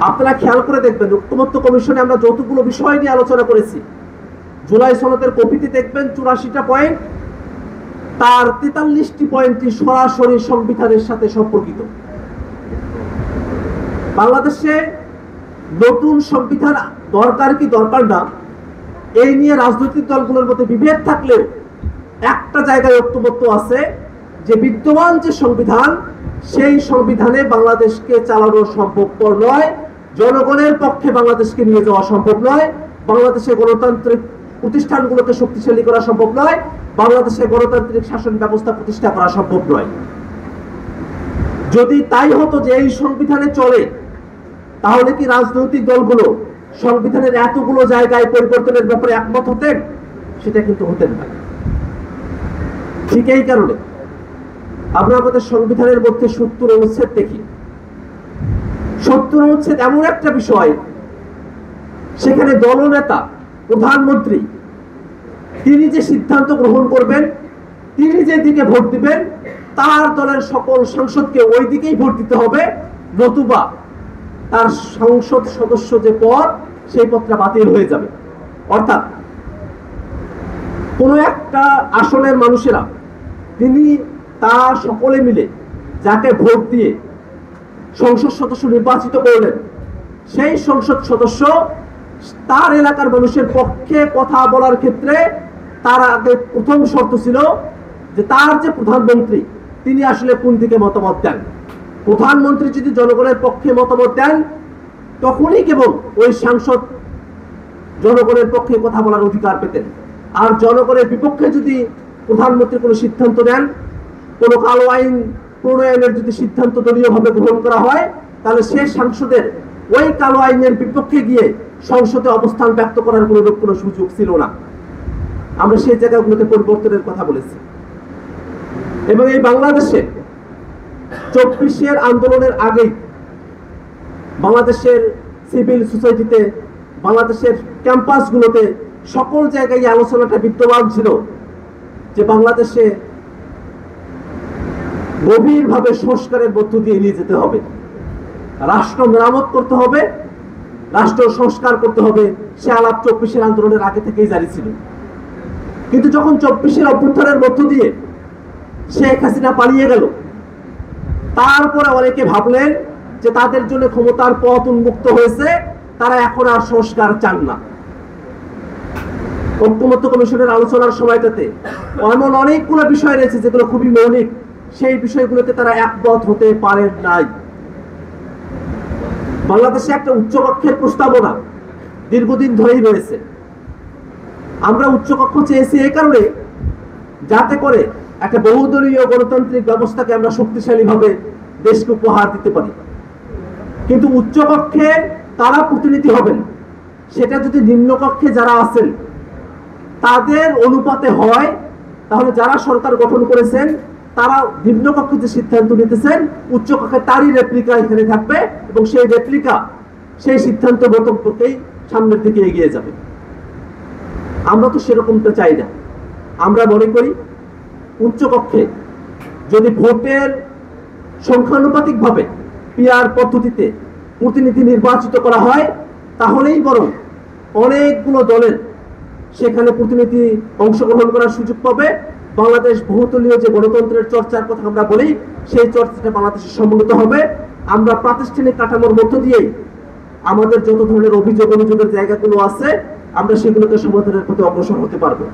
আপনারা খেয়াল করে দেখবেন, ঐক্যমত্য কমিশনে আমরা যতগুলো বিষয় নিয়ে আলোচনা করেছি, জুলাই সনদের কপিতে দেখবেন 84টা পয়েন্ট, তার 43টি পয়েন্টই সরাসরি সংবিধানের সাথে সম্পর্কিত। বাংলাদেশে নতুন সংবিধান দরকার কি দরকার না, এই নিয়ে রাজনৈতিক দলগুলোর মধ্যে বিভেদ থাকলেও একটা জায়গায় ঐক্যমত্য আছে যে বিদ্যমান যে সংবিধান, সেই সংবিধানে বাংলাদেশকে চালানো সম্ভবপর নয়, জনগণের পক্ষে বাংলাদেশকে নিয়ে যাওয়া সম্ভব নয়, বাংলাদেশের গণতান্ত্রিক প্রতিষ্ঠানগুলোকে শক্তিশালী করা সম্ভব নয়, বাংলাদেশের গণতান্ত্রিক শাসন ব্যবস্থা প্রতিষ্ঠা করা সম্ভব নয়। যদি তাই হতো যে এই সংবিধানে চলে, তাহলে কি রাজনৈতিক দলগুলো সংবিধানের এতগুলো জায়গায় পরিবর্তনের ব্যাপারে একমত হতেন? সেটা কিন্তু হতেন না। ঠিক এই কারণে আমরা আমাদের সংবিধানের মধ্যে 70 অনুচ্ছেদ দেখি। 70 অনুচ্ছেদ এমন একটা বিষয়, সেখানে দলনেতা প্রধানমন্ত্রী তিনি যে সিদ্ধান্ত গ্রহণ করবেন, তিনি যে দিকে ভোট দিবেন, তার দলের সকল সংসদকে ওই দিকেই ভোট দিতে হবে, নতুবা তার সংসদ সদস্য যে পদ, সেই পদটা বাতিল হয়ে যাবে। অর্থাৎ কোন একটা আসনের মানুষেরা তিনি তার সকলে মিলে যাকে ভোট দিয়ে সংসদ সদস্য নির্বাচিত করলেন, সেই সংসদ সদস্য তার এলাকার মানুষের পক্ষে কথা বলার ক্ষেত্রে তার আগে প্রথম শর্ত ছিল যে তার যে প্রধানমন্ত্রী তিনি আসলে কোন দিকে মতামত দেন। প্রধানমন্ত্রী যদি জনগণের পক্ষে মতামত দেন, তখনই কেবল ওই সাংসদ জনগণের পক্ষে কথা বলার অধিকার পেতেন। আর জনগণের বিপক্ষে যদি প্রধানমন্ত্রী কোনো সিদ্ধান্ত নেন, কোনো কালো আইন প্রণয়নের যদি সিদ্ধান্ত দলীয়ভাবে গ্রহণ করা হয়, তাহলে সে সাংসদের ওই কালো আইনের বিপক্ষে গিয়ে সংসদে অবস্থান ব্যক্ত করার কোনো সুযোগ ছিল না। আমরা সেই জায়গাগুলোতে পরিবর্তনের কথা বলেছি। এবং এই বাংলাদেশে 24-এর আন্দোলনের আগেই বাংলাদেশের সিভিল সোসাইটিতে, বাংলাদেশের ক্যাম্পাসগুলোতে সকল জায়গায় আলোচনাটা বিদ্যমান ছিল যে বাংলাদেশে গভীরভাবে সংস্কারের মধ্য দিয়ে নিয়ে যেতে হবে, রাষ্ট্র মেরামত করতে হবে, রাষ্ট্র সংস্কার করতে হবে। সে আলাপ 24-এর আন্দোলনের আগে থেকেই জারি ছিল। কিন্তু যখন 24-এর অভ্যুত্থানের মধ্য দিয়ে শেখ হাসিনা পালিয়ে গেল, তারপরে অনেকে ভাবলেন যে তাদের জন্য ক্ষমতার পথ উন্মুক্ত হয়েছে, তারা এখন আর সংস্কার চান না। ঐক্যমত্য কমিশনের আলোচনার সময়টাতে এমন অনেকগুলো বিষয় রয়েছে যেগুলো খুবই মৌলিক, সেই বিষয়গুলোতে তারা একমত হতে পারেন নাই। বাংলাদেশে একটা উচ্চকক্ষের প্রস্তাবনা দীর্ঘদিন ধরেই রয়েছে। আমরা উচ্চকক্ষ চেয়েছি এই কারণে, যাতে করে একটা বহুদলীয় গণতান্ত্রিক ব্যবস্থাকে আমরা শক্তিশালীভাবে দেশকে উপহার দিতে পারি। কিন্তু উচ্চকক্ষে তারা প্রতিনিধি হবেন, সেটা যদি নিম্নকক্ষে যারা আছেন তাদের অনুপাতে হয়, তাহলে যারা সরকার গঠন করেছেন তারা নিম্নকক্ষে যে সিদ্ধান্ত নিতেছেন, উচ্চকক্ষে তারই রেপ্লিকা এখানে থাকবে এবং সেই রেপ্লিকা সেই সিদ্ধান্ত বক্তব্যকেই সামনের দিকে এগিয়ে যাবে। আমরা তো সেরকমটা চাই না। আমরা মনে করি উচ্চকক্ষে যদি ভোটের সংখ্যানুপাতিকভাবে পিআর পদ্ধতিতে প্রতিনিধি নির্বাচিত করা হয়, তাহলেই বরং অনেকগুলো দলের সেখানে প্রতিনিধি অংশগ্রহণ করার সুযোগ পাবে। বাংলাদেশ বহুদলীয় যে গণতন্ত্রের চর্চার কথা আমরা বলি, সেই চর্চাটা বাংলাদেশে সমন্বিত হবে। আমরা প্রাতিষ্ঠানিক কাঠামোর মধ্য দিয়েই আমাদের যত ধরনের অভিযোগের জায়গাগুলো আছে, আমরা সেগুলোকে সমাধানের পথে অগ্রসর হতে পারবো।